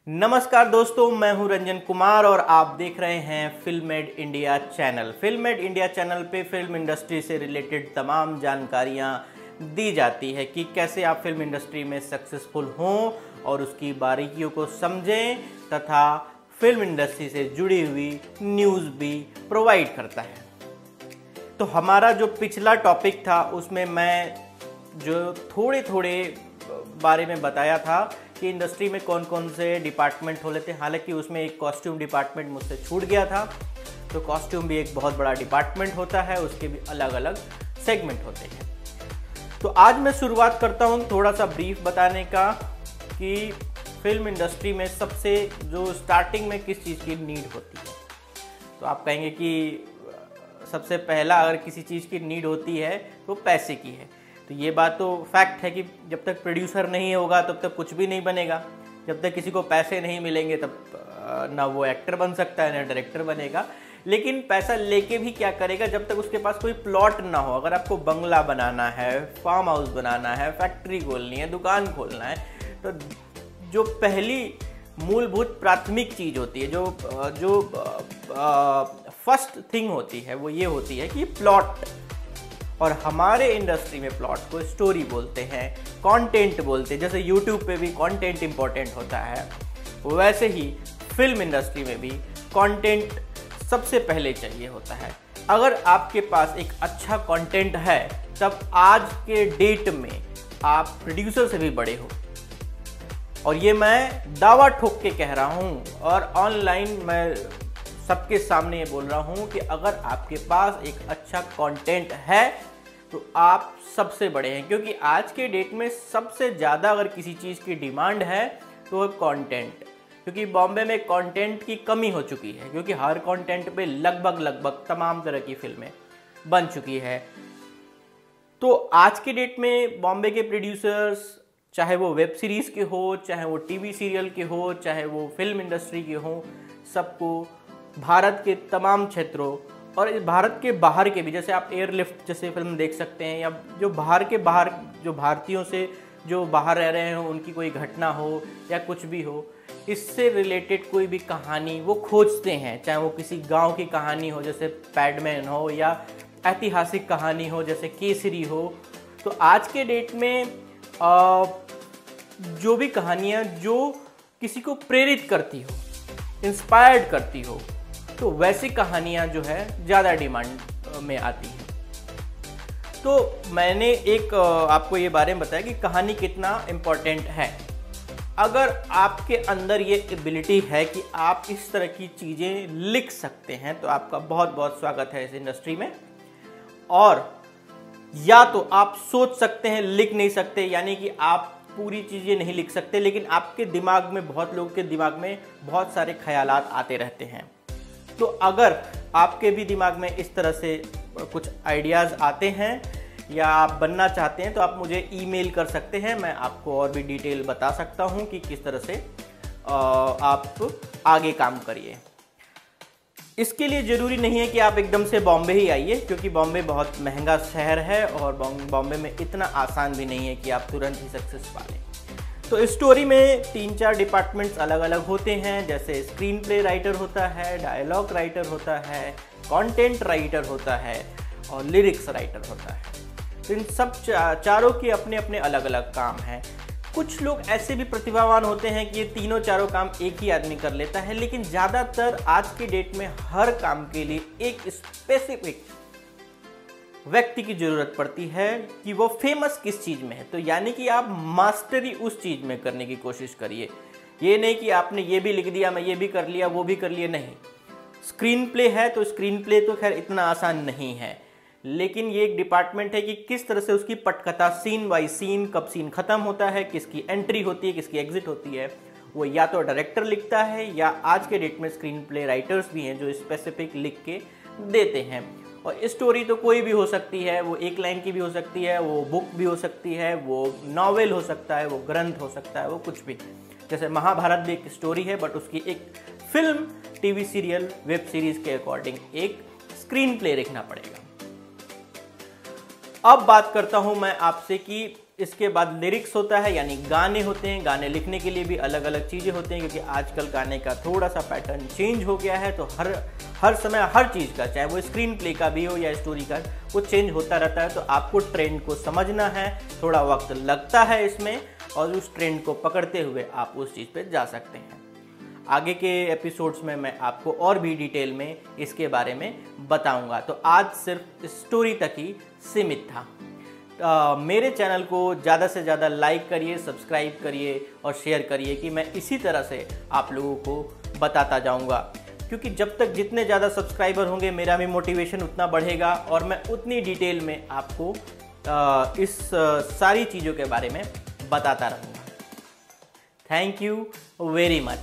नमस्कार दोस्तों, मैं हूं रंजन कुमार और आप देख रहे हैं film made India channel. Film made India channel पे फिल्म इंडस्ट्री से रिलेटेड तमाम जानकारियां दी जाती है कि कैसे आप फिल्म इंडस्ट्री में सक्सेसफुल हों और उसकी बारीकियों को समझें तथा फिल्म इंडस्ट्री से जुड़ी हुई न्यूज़ भी प्रोवाइड करता है। तो हमारा जो पिछला टॉपिक था उसमें मैं जो थोड़े बारे में बताया था कि इंडस्ट्री में कौन कौन से डिपार्टमेंट होते थे। हालांकि उसमें एक कॉस्ट्यूम डिपार्टमेंट मुझसे छूट गया था। तो कॉस्ट्यूम भी एक बहुत बड़ा डिपार्टमेंट होता है, उसके भी अलग अलग सेगमेंट होते हैं। तो आज मैं शुरुआत करता हूँ थोड़ा सा ब्रीफ बताने का कि फिल्म इंडस्ट्री में सबसे जो स्टार्टिंग में किस चीज़ की नीड होती है। तो आप कहेंगे कि सबसे पहला अगर किसी चीज़ की नीड होती है तो पैसे की है। तो ये बात तो फैक्ट है कि जब तक प्रोड्यूसर नहीं होगा तब तक कुछ भी नहीं बनेगा। जब तक किसी को पैसे नहीं मिलेंगे तब ना वो एक्टर बन सकता है ना डायरेक्टर बनेगा। लेकिन पैसा लेके भी क्या करेगा जब तक उसके पास कोई प्लॉट ना हो। अगर आपको बंगला बनाना है, फार्म हाउस बनाना है, फैक्ट्री खोलनी है, दुकान खोलना है, तो जो पहली मूलभूत प्राथमिक चीज़ होती है, जो फर्स्ट थिंग होती है, वो ये होती है कि प्लॉट। और हमारे इंडस्ट्री में प्लॉट को स्टोरी बोलते हैं, कंटेंट बोलते हैं। जैसे यूट्यूब पे भी कंटेंट इंपॉर्टेंट होता है, वैसे ही फिल्म इंडस्ट्री में भी कंटेंट सबसे पहले चाहिए होता है। अगर आपके पास एक अच्छा कंटेंट है तब आज के डेट में आप प्रोड्यूसर से भी बड़े हो। और ये मैं दावा ठोक के कह रहा हूँ और ऑनलाइन मैं सबके सामने ये बोल रहा हूँ कि अगर आपके पास एक अच्छा कंटेंट है तो आप सबसे बड़े हैं। क्योंकि आज के डेट में सबसे ज़्यादा अगर किसी चीज़ की डिमांड है तो वो कंटेंट। क्योंकि बॉम्बे में कंटेंट की कमी हो चुकी है, क्योंकि हर कंटेंट पे लगभग तमाम तरह की फिल्में बन चुकी है। तो आज के डेट में बॉम्बे के प्रोड्यूसर्स, चाहे वो वेब सीरीज़ के हो, चाहे वो टीवी सीरियल के हो, चाहे वो फिल्म इंडस्ट्री के हो, सबको भारत के तमाम क्षेत्रों और भारत के बाहर के भी, जैसे आप एयरलिफ्ट जैसे फिल्म देख सकते हैं, या जो बाहर के बाहर जो भारतीयों से जो बाहर रह रहे हो उनकी कोई घटना हो या कुछ भी हो, इससे रिलेटेड कोई भी कहानी वो खोजते हैं। चाहे वो किसी गांव की कहानी हो जैसे पैडमैन हो, या ऐतिहासिक कहानी हो जैसे केसरी हो। तो आज के डेट में जो भी कहानियाँ जो किसी को प्रेरित करती हो, इंस्पायर्ड करती हो, तो वैसी कहानियाँ जो है ज़्यादा डिमांड में आती हैं। तो मैंने एक आपको ये बारे में बताया कि कहानी कितना इम्पोर्टेंट है। अगर आपके अंदर ये एबिलिटी है कि आप इस तरह की चीज़ें लिख सकते हैं तो आपका बहुत बहुत स्वागत है इस इंडस्ट्री में। और या तो आप सोच सकते हैं, लिख नहीं सकते, यानी कि आप पूरी चीज़ें नहीं लिख सकते, लेकिन आपके दिमाग में, बहुत लोगों के दिमाग में बहुत सारे ख्यालात आते रहते हैं। तो अगर आपके भी दिमाग में इस तरह से कुछ आइडियाज़ आते हैं या आप बनना चाहते हैं तो आप मुझे ईमेल कर सकते हैं। मैं आपको और भी डिटेल बता सकता हूं कि किस तरह से आप आगे काम करिए। इसके लिए ज़रूरी नहीं है कि आप एकदम से बॉम्बे ही आइए, क्योंकि बॉम्बे बहुत महंगा शहर है और बॉम्बे में इतना आसान भी नहीं है कि आप तुरंत ही सक्सेस पा लें। तो स्टोरी में 3-4 डिपार्टमेंट्स अलग अलग होते हैं। जैसे स्क्रीन प्ले राइटर होता है, डायलॉग राइटर होता है, कंटेंट राइटर होता है और लिरिक्स राइटर होता है। तो इन सब चारों के अपने अपने अलग अलग काम हैं। कुछ लोग ऐसे भी प्रतिभावान होते हैं कि ये तीनों चारों काम एक ही आदमी कर लेता है, लेकिन ज़्यादातर आज के डेट में हर काम के लिए एक स्पेसिफिक व्यक्ति की ज़रूरत पड़ती है कि वो फेमस किस चीज़ में है। तो यानी कि आप मास्टरी उस चीज़ में करने की कोशिश करिए। ये नहीं कि आपने ये भी लिख दिया, मैं ये भी कर लिया, वो भी कर लिया, नहीं। स्क्रीन प्ले है तो स्क्रीन प्ले तो खैर इतना आसान नहीं है, लेकिन ये एक डिपार्टमेंट है कि किस तरह से उसकी पटकथा सीन बाई सीन, कब सीन ख़त्म होता है, किसकी एंट्री होती है, किसकी एग्जिट होती है, वो या तो डायरेक्टर लिखता है या आज के डेट में स्क्रीन प्ले राइटर्स भी हैं जो स्पेसिफिक लिख के देते हैं। और स्टोरी तो कोई भी हो सकती है, वो एक लाइन की भी हो सकती है, वो बुक भी हो सकती है, वो नॉवेल हो सकता है, वो ग्रंथ हो सकता है, वो कुछ भी। जैसे महाभारत भी एक स्टोरी है, बट उसकी एक film, TV serial, web series के अकॉर्डिंग एक स्क्रीन प्ले लिखना पड़ेगा। अब बात करता हूं मैं आपसे कि इसके बाद लिरिक्स होता है, यानी गाने होते हैं। गाने लिखने के लिए भी अलग अलग चीज़ें होती हैं, क्योंकि आजकल गाने का थोड़ा सा पैटर्न चेंज हो गया है। तो हर समय हर चीज़ का, चाहे वो स्क्रीन प्ले का भी हो या स्टोरी का, वो चेंज होता रहता है। तो आपको ट्रेंड को समझना है, थोड़ा वक्त लगता है इसमें, और उस ट्रेंड को पकड़ते हुए आप उस चीज़ पे जा सकते हैं। आगे के एपिसोड्स में मैं आपको और भी डिटेल में इसके बारे में बताऊंगा। तो आज सिर्फ स्टोरी तक ही सीमित था। मेरे चैनल को ज़्यादा से ज़्यादा लाइक करिए, सब्सक्राइब करिए और शेयर करिए, कि मैं इसी तरह से आप लोगों को बताता जाऊंगा। क्योंकि जब तक जितने ज़्यादा सब्सक्राइबर होंगे, मेरा भी मोटिवेशन उतना बढ़ेगा और मैं उतनी डिटेल में आपको इस सारी चीज़ों के बारे में बताता रहूँगा। Thank you very much.